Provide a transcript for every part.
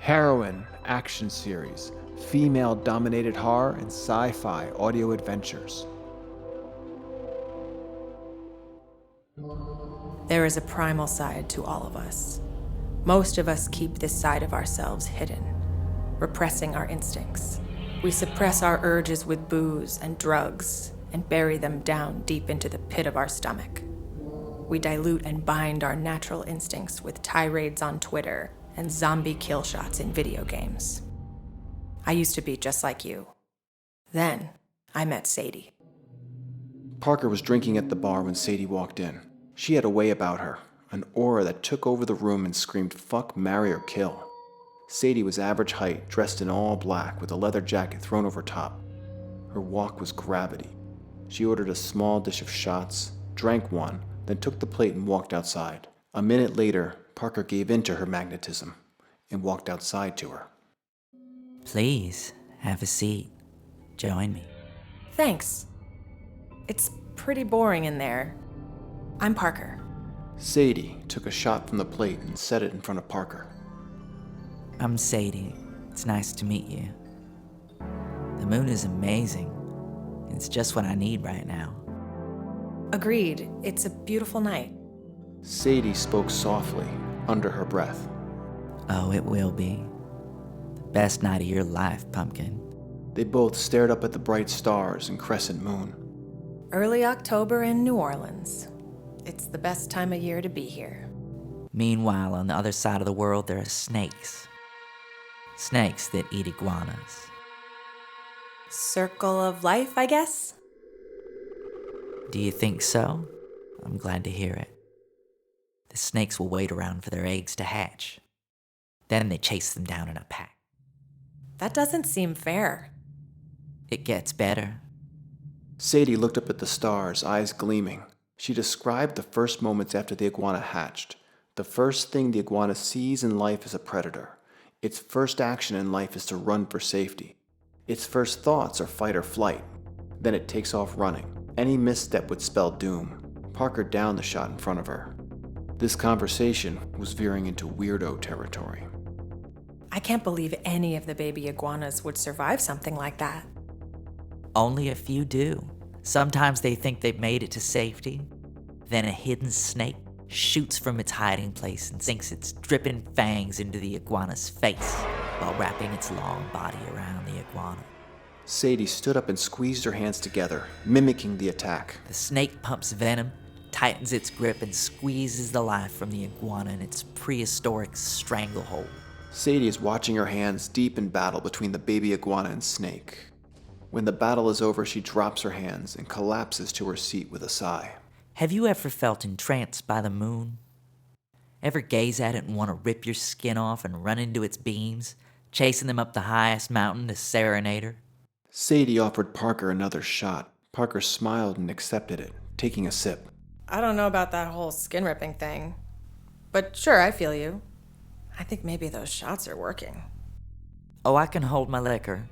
heroine action series, female-dominated horror, and sci-fi audio adventures. There is a primal side to all of us. Most of us keep this side of ourselves hidden, repressing our instincts. We suppress our urges with booze and drugs and bury them down deep into the pit of our stomach. We dilute and bind our natural instincts with tirades on Twitter and zombie kill shots in video games. I used to be just like you. Then, I met Sadie. Parker was drinking at the bar when Sadie walked in. She had a way about her, an aura that took over the room and screamed fuck, marry, or kill. Sadie was average height, dressed in all black with a leather jacket thrown over top. Her walk was gravity. She ordered a small dish of shots, drank one, then took the plate and walked outside. A minute later, Parker gave in to her magnetism and walked outside to her. Please, have a seat. Join me. Thanks. It's pretty boring in there. I'm Parker. Sadie took a shot from the plate and set it in front of Parker. I'm Sadie. It's nice to meet you. The moon is amazing. It's just what I need right now. Agreed. It's a beautiful night. Sadie spoke softly, under her breath. Oh, it will be. The best night of your life, Pumpkin. They both stared up at the bright stars and crescent moon. Early October in New Orleans. It's the best time of year to be here. Meanwhile, on the other side of the world, there are snakes. Snakes that eat iguanas. Circle of life, I guess? Do you think so? I'm glad to hear it. The snakes will wait around for their eggs to hatch. Then they chase them down in a pack. That doesn't seem fair. It gets better. Sadie looked up at the stars, eyes gleaming. She described the first moments after the iguana hatched. The first thing the iguana sees in life is a predator. Its first action in life is to run for safety. Its first thoughts are fight or flight. Then it takes off running. Any misstep would spell doom. Parker downed the shot in front of her. This conversation was veering into weirdo territory. I can't believe any of the baby iguanas would survive something like that. Only a few do. Sometimes they think they've made it to safety. Then a hidden snake shoots from its hiding place and sinks its dripping fangs into the iguana's face while wrapping its long body around the iguana. Sadie stood up and squeezed her hands together, mimicking the attack. The snake pumps venom, tightens its grip, and squeezes the life from the iguana in its prehistoric stranglehold. Sadie is watching her hands deep in battle between the baby iguana and snake. When the battle is over, she drops her hands and collapses to her seat with a sigh. Have you ever felt entranced by the moon? Ever gaze at it and want to rip your skin off and run into its beams, chasing them up the highest mountain to serenade her? Sadie offered Parker another shot. Parker smiled and accepted it, taking a sip. I don't know about that whole skin ripping thing. But sure, I feel you. I think maybe those shots are working. Oh, I can hold my liquor.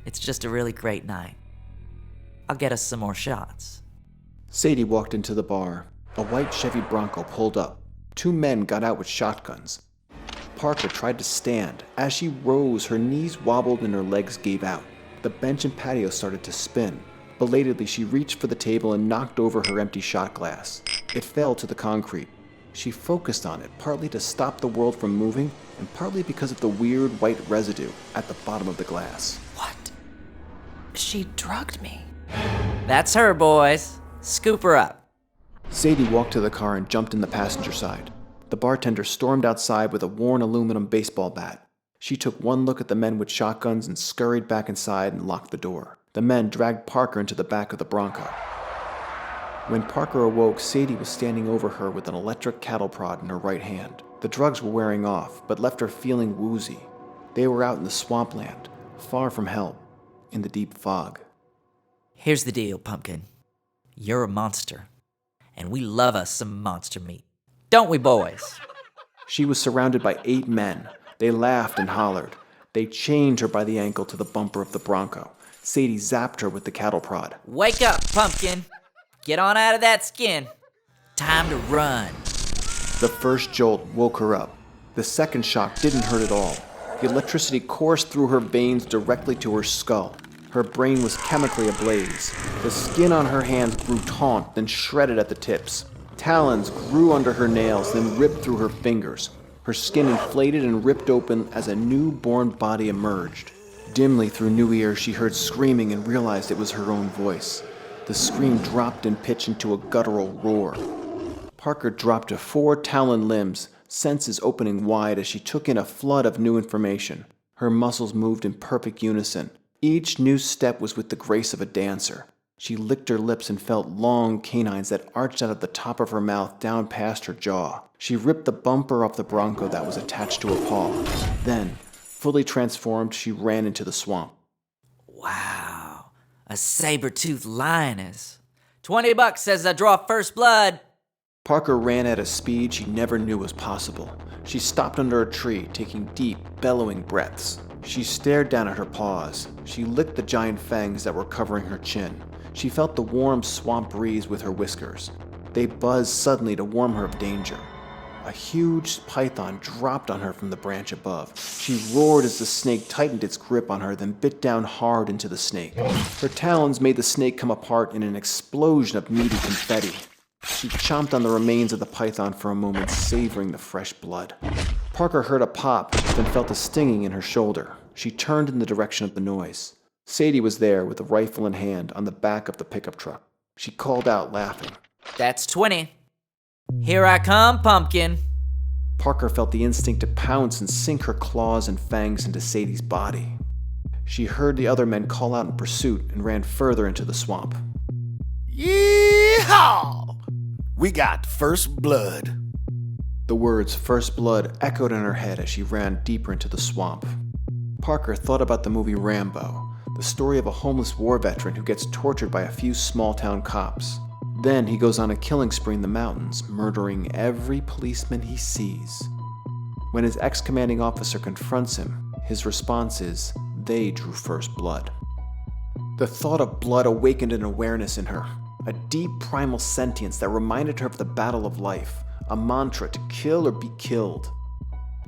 It's just a really great night. I'll get us some more shots. Sadie walked into the bar. A white Chevy Bronco pulled up. Two men got out with shotguns. Parker tried to stand. As she rose, her knees wobbled and her legs gave out. The bench and patio started to spin. Belatedly, she reached for the table and knocked over her empty shot glass. It fell to the concrete. She focused on it, partly to stop the world from moving, and partly because of the weird white residue at the bottom of the glass. What? She drugged me. That's her, boys. Scoop her up. Sadie walked to the car and jumped in the passenger side. The bartender stormed outside with a worn aluminum baseball bat. She took one look at the men with shotguns and scurried back inside and locked the door. The men dragged Parker into the back of the Bronco. When Parker awoke, Sadie was standing over her with an electric cattle prod in her right hand. The drugs were wearing off, but left her feeling woozy. They were out in the swampland, far from help, in the deep fog. Here's the deal, Pumpkin. You're a monster, and we love us some monster meat. Don't we, boys? She was surrounded by 8 men. They laughed and hollered. They chained her by the ankle to the bumper of the Bronco. Sadie zapped her with the cattle prod. Wake up, Pumpkin. Get on out of that skin. Time to run. The first jolt woke her up. The second shock didn't hurt at all. The electricity coursed through her veins directly to her skull. Her brain was chemically ablaze. The skin on her hands grew taut, then shredded at the tips. Talons grew under her nails, then ripped through her fingers. Her skin inflated and ripped open as a newborn body emerged. Dimly through new ears, she heard screaming and realized it was her own voice. The scream dropped in pitch into a guttural roar. Parker dropped to 4 talon limbs, senses opening wide as she took in a flood of new information. Her muscles moved in perfect unison. Each new step was with the grace of a dancer. She licked her lips and felt long canines that arched out of the top of her mouth down past her jaw. She ripped the bumper off the bronco that was attached to her paw. Then, fully transformed, she ran into the swamp. Wow, a saber-toothed lioness. $20 says I draw first blood. Parker ran at a speed she never knew was possible. She stopped under a tree, taking deep, bellowing breaths. She stared down at her paws. She licked the giant fangs that were covering her chin. She felt the warm swamp breeze with her whiskers. They buzzed suddenly to warn her of danger. A huge python dropped on her from the branch above. She roared as the snake tightened its grip on her, then bit down hard into the snake. Her talons made the snake come apart in an explosion of meaty confetti. She chomped on the remains of the python for a moment, savoring the fresh blood. Parker heard a pop, then felt a stinging in her shoulder. She turned in the direction of the noise. Sadie was there with a rifle in hand on the back of the pickup truck. She called out, laughing. That's 20. Here I come, pumpkin. Parker felt the instinct to pounce and sink her claws and fangs into Sadie's body. She heard the other men call out in pursuit and ran further into the swamp. Yeehaw! We got first blood. The words first blood echoed in her head as she ran deeper into the swamp. Parker thought about the movie Rambo, the story of a homeless war veteran who gets tortured by a few small-town cops. Then he goes on a killing spree in the mountains, murdering every policeman he sees. When his ex-commanding officer confronts him, his response is, they drew first blood. The thought of blood awakened an awareness in her, a deep primal sentience that reminded her of the battle of life, a mantra to kill or be killed.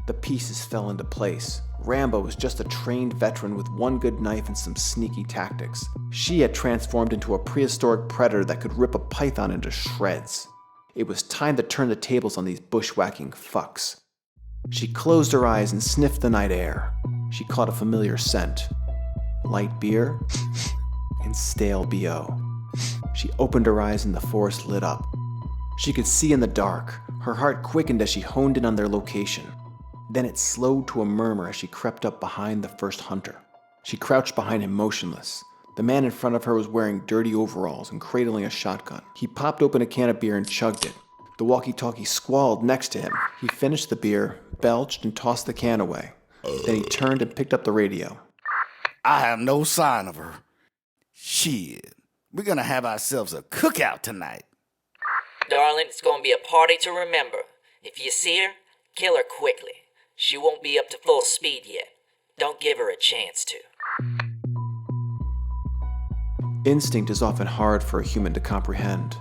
The pieces fell into place. Rambo was just a trained veteran with one good knife and some sneaky tactics. She had transformed into a prehistoric predator that could rip a python into shreds. It was time to turn the tables on these bushwhacking fucks. She closed her eyes and sniffed the night air. She caught a familiar scent. Light beer and stale BO. She opened her eyes and the forest lit up. She could see in the dark. Her heart quickened as she honed in on their location. Then it slowed to a murmur as she crept up behind the first hunter. She crouched behind him motionless. The man in front of her was wearing dirty overalls and cradling a shotgun. He popped open a can of beer and chugged it. The walkie-talkie squalled next to him. He finished the beer, belched, and tossed the can away. Then he turned and picked up the radio. I have no sign of her. Shit. We're gonna have ourselves a cookout tonight. Darling, it's gonna be a party to remember. If you see her, kill her quickly. She won't be up to full speed yet. Don't give her a chance to. Instinct is often hard for a human to comprehend.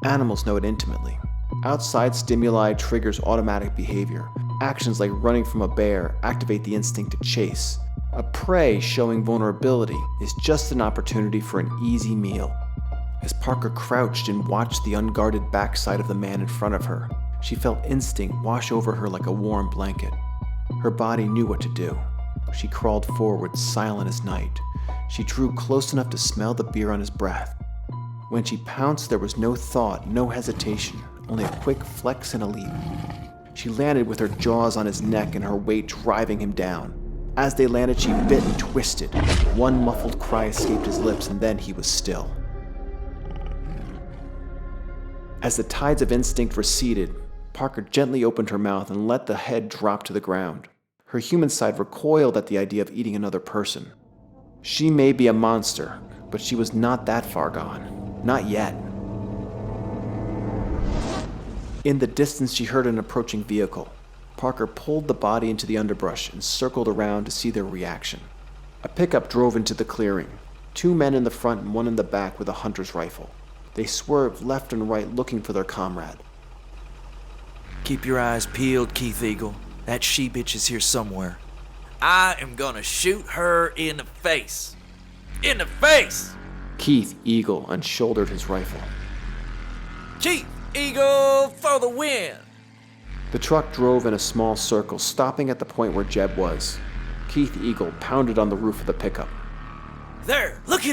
Animals know it intimately. Outside stimuli triggers automatic behavior. Actions like running from a bear activate the instinct to chase. A prey showing vulnerability is just an opportunity for an easy meal. As Parker crouched and watched the unguarded backside of the man in front of her, she felt instinct wash over her like a warm blanket. Her body knew what to do. She crawled forward, silent as night. She drew close enough to smell the beer on his breath. When she pounced, there was no thought, no hesitation, only a quick flex and a leap. She landed with her jaws on his neck and her weight driving him down. As they landed, she bit and twisted. One muffled cry escaped his lips, and then he was still. As the tides of instinct receded, Parker gently opened her mouth and let the head drop to the ground. Her human side recoiled at the idea of eating another person. She may be a monster, but she was not that far gone. Not yet. In the distance, she heard an approaching vehicle. Parker pulled the body into the underbrush and circled around to see their reaction. A pickup drove into the clearing. 2 men in the front and 1 in the back with a hunter's rifle. They swerved left and right looking for their comrade. Keep your eyes peeled, Keith Eagle. That she-bitch is here somewhere. I am gonna shoot her in the face. In the face! Keith Eagle unshouldered his rifle. Keith Eagle for the win! The truck drove in a small circle, stopping at the point where Jeb was. Keith Eagle pounded on the roof of the pickup. There, looky.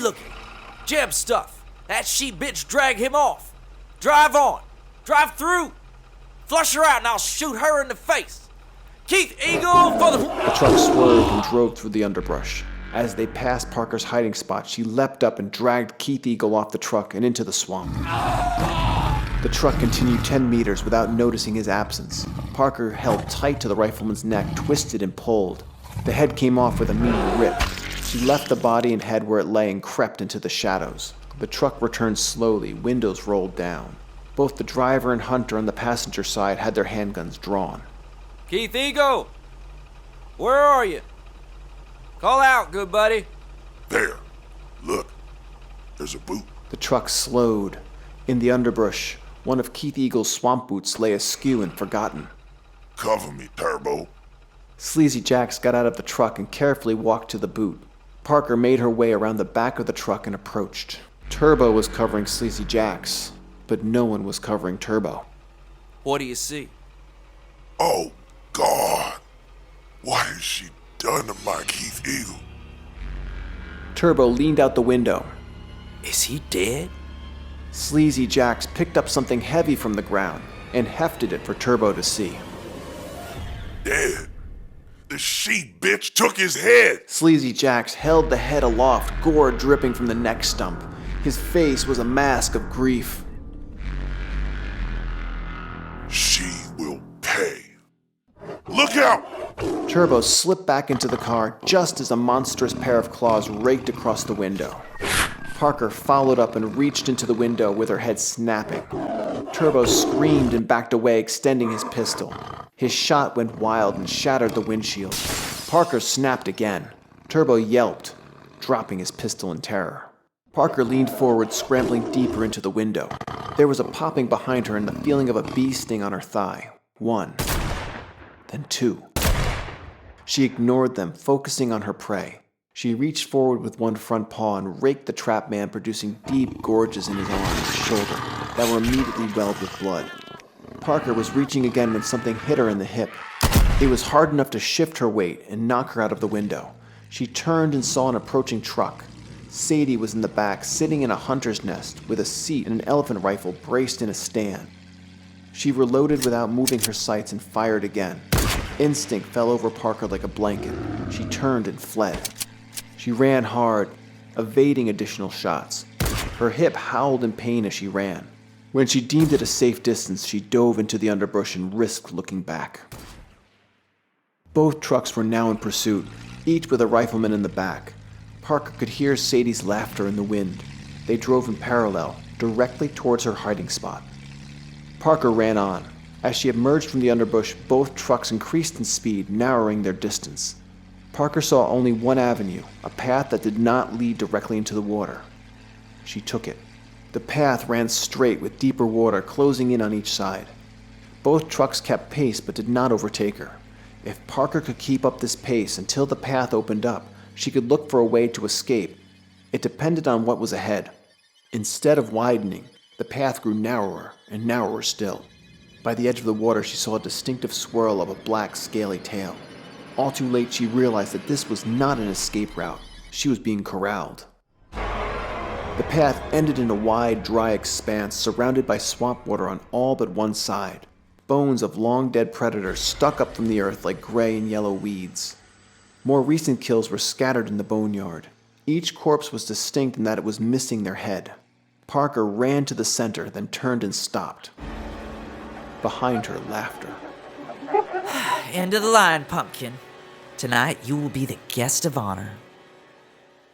Jeb's stuff. That she-bitch dragged him off. Drive on. Drive through. Flush her out and I'll shoot her in the face. Keith Eagle for the... The truck swerved and drove through the underbrush. As they passed Parker's hiding spot, she leapt up and dragged Keith Eagle off the truck and into the swamp. The truck continued 10 meters without noticing his absence. Parker held tight to the rifleman's neck, twisted and pulled. The head came off with a mean rip. She left the body and head where it lay and crept into the shadows. The truck returned slowly, windows rolled down. Both the driver and Hunter on the passenger side had their handguns drawn. Keith Eagle! Where are you? Call out, good buddy. There. Look. There's a boot. The truck slowed. In the underbrush, one of Keith Eagle's swamp boots lay askew and forgotten. Cover me, Turbo. Sleazy Jacks got out of the truck and carefully walked to the boot. Parker made her way around the back of the truck and approached. Turbo was covering Sleazy Jacks, but no one was covering Turbo. What do you see? Oh, God. What has she done to my Keith Eagle? Turbo leaned out the window. Is he dead? Sleazy Jacks picked up something heavy from the ground and hefted it for Turbo to see. Dead. The she-bitch took his head. Sleazy Jacks held the head aloft, gore dripping from the neck stump. His face was a mask of grief. She will pay. Look out! Turbo slipped back into the car just as a monstrous pair of claws raked across the window. Parker followed up and reached into the window with her head snapping. Turbo screamed and backed away, extending his pistol. His shot went wild and shattered the windshield. Parker snapped again. Turbo yelped, dropping his pistol in terror. Parker leaned forward, scrambling deeper into the window. There was a popping behind her and the feeling of a bee sting on her thigh. 1, then 2. She ignored them, focusing on her prey. She reached forward with one front paw and raked the trap man, producing deep gorges in his arm and shoulder that were immediately welled with blood. Parker was reaching again when something hit her in the hip. It was hard enough to shift her weight and knock her out of the window. She turned and saw an approaching truck. Sadie was in the back, sitting in a hunter's nest with a seat and an elephant rifle braced in a stand. She reloaded without moving her sights and fired again. Instinct fell over Parker like a blanket. She turned and fled. She ran hard, evading additional shots. Her hip howled in pain as she ran. When she deemed it a safe distance, she dove into the underbrush and risked looking back. Both trucks were now in pursuit, each with a rifleman in the back. Parker could hear Sadie's laughter in the wind. They drove in parallel, directly towards her hiding spot. Parker ran on. As she emerged from the underbrush, both trucks increased in speed, narrowing their distance. Parker saw only one avenue, a path that did not lead directly into the water. She took it. The path ran straight with deeper water closing in on each side. Both trucks kept pace but did not overtake her. If Parker could keep up this pace until the path opened up, she could look for a way to escape. It depended on what was ahead. Instead of widening, the path grew narrower and narrower still. By the edge of the water, she saw a distinctive swirl of a black, scaly tail. All too late, she realized that this was not an escape route. She was being corralled. The path ended in a wide, dry expanse surrounded by swamp water on all but one side. Bones of long-dead predators stuck up from the earth like gray and yellow weeds. More recent kills were scattered in the boneyard. Each corpse was distinct in that it was missing their head. Parker ran to the center, then turned and stopped. Behind her, laughter. End of the line, Pumpkin. Tonight you will be the guest of honor.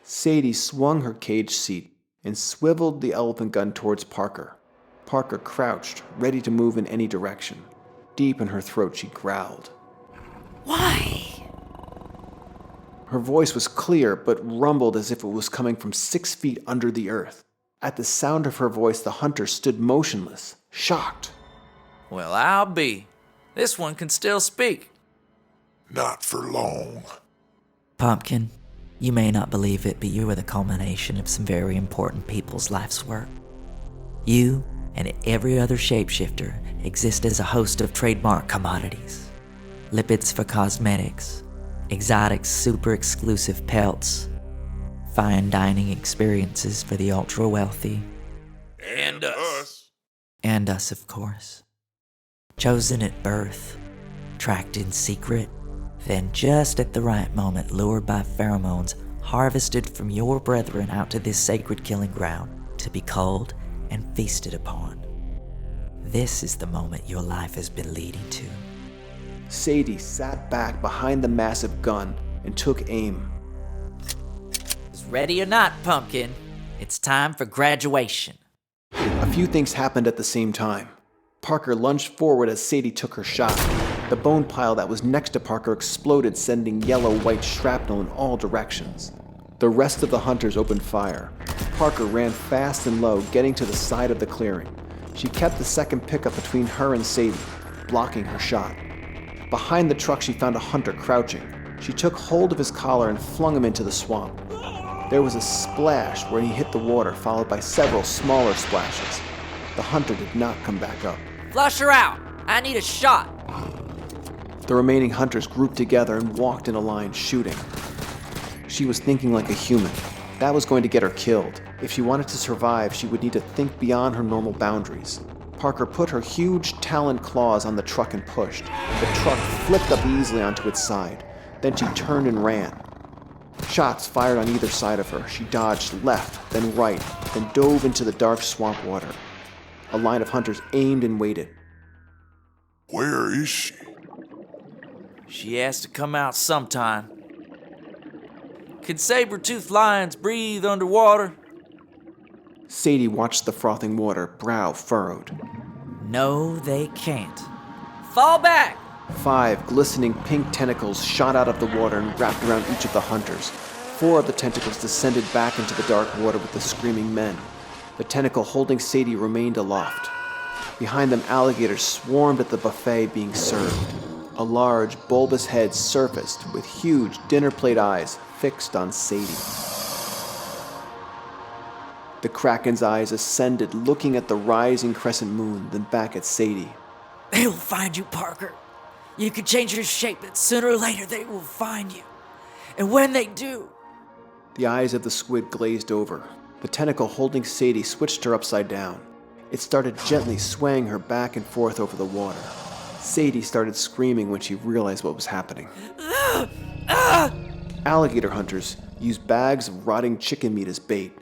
Sadie swung her cage seat and swiveled the elephant gun towards Parker. Parker crouched, ready to move in any direction. Deep in her throat, she growled. Why? Her voice was clear, but rumbled as if it was coming from 6 feet under the earth. At the sound of her voice, the hunter stood motionless, shocked. Well, I'll be. This one can still speak. Not for long. Pumpkin, you may not believe it, but you are the culmination of some very important people's life's work. You and every other shapeshifter exist as a host of trademark commodities. Lipids for cosmetics, exotic super exclusive pelts, fine dining experiences for the ultra wealthy. And us. And us, of course. Chosen at birth, tracked in secret, then just at the right moment lured by pheromones harvested from your brethren out to this sacred killing ground to be culled and feasted upon. This is the moment your life has been leading to. Sadie sat back behind the massive gun and took aim. Ready or not, Pumpkin, it's time for graduation. A few things happened at the same time. Parker lunged forward as Sadie took her shot. The bone pile that was next to Parker exploded, sending yellow-white shrapnel in all directions. The rest of the hunters opened fire. Parker ran fast and low, getting to the side of the clearing. She kept the second pickup between her and Sadie, blocking her shot. Behind the truck, she found a hunter crouching. She took hold of his collar and flung him into the swamp. There was a splash where he hit the water, followed by several smaller splashes. The hunter did not come back up. Flush her out! I need a shot! The remaining hunters grouped together and walked in a line, shooting. She was thinking like a human. That was going to get her killed. If she wanted to survive, she would need to think beyond her normal boundaries. Parker put her huge taloned claws on the truck and pushed. The truck flipped up easily onto its side. Then she turned and ran. Shots fired on either side of her. She dodged left, then right, then dove into the dark swamp water. A line of hunters aimed and waited. Where is she? She has to come out sometime. Can saber-toothed lions breathe underwater? Sadie watched the frothing water, brow furrowed. No, they can't. Fall back! 5 glistening pink tentacles shot out of the water and wrapped around each of the hunters. 4 of the tentacles descended back into the dark water with the screaming men. The tentacle holding Sadie remained aloft. Behind them, alligators swarmed at the buffet being served. A large, bulbous head surfaced with huge dinner plate eyes fixed on Sadie. The Kraken's eyes ascended, looking at the rising crescent moon, then back at Sadie. They will find you, Parker. You can change your shape, but sooner or later they will find you. And when they do... The eyes of the squid glazed over. The tentacle holding Sadie switched her upside down. It started gently swaying her back and forth over the water. Sadie started screaming when she realized what was happening. Alligator hunters use bags of rotting chicken meat as bait.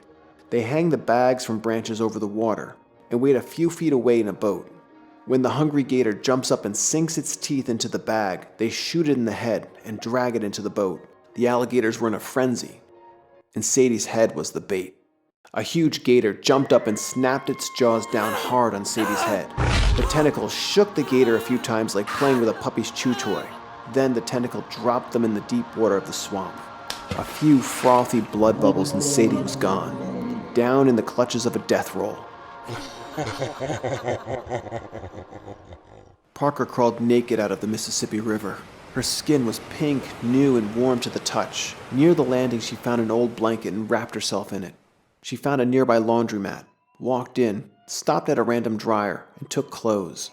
They hang the bags from branches over the water and wait a few feet away in a boat. When the hungry gator jumps up and sinks its teeth into the bag, they shoot it in the head and drag it into the boat. The alligators were in a frenzy, and Sadie's head was the bait. A huge gator jumped up and snapped its jaws down hard on Sadie's head. The tentacle shook the gator a few times like playing with a puppy's chew toy. Then the tentacle dropped them in the deep water of the swamp. A few frothy blood bubbles and Sadie was gone, down in the clutches of a death roll. Parker crawled naked out of the Mississippi River. Her skin was pink, new, and warm to the touch. Near the landing, she found an old blanket and wrapped herself in it. She found a nearby laundromat, walked in, stopped at a random dryer, and took clothes.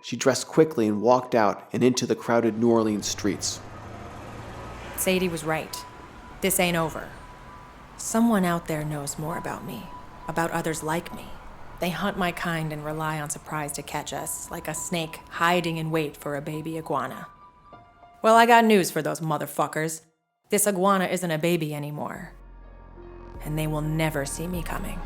She dressed quickly and walked out and into the crowded New Orleans streets. Sadie was right. This ain't over. Someone out there knows more about me, about others like me. They hunt my kind and rely on surprise to catch us, like a snake hiding in wait for a baby iguana. Well, I got news for those motherfuckers. This iguana isn't a baby anymore. And they will never see me coming.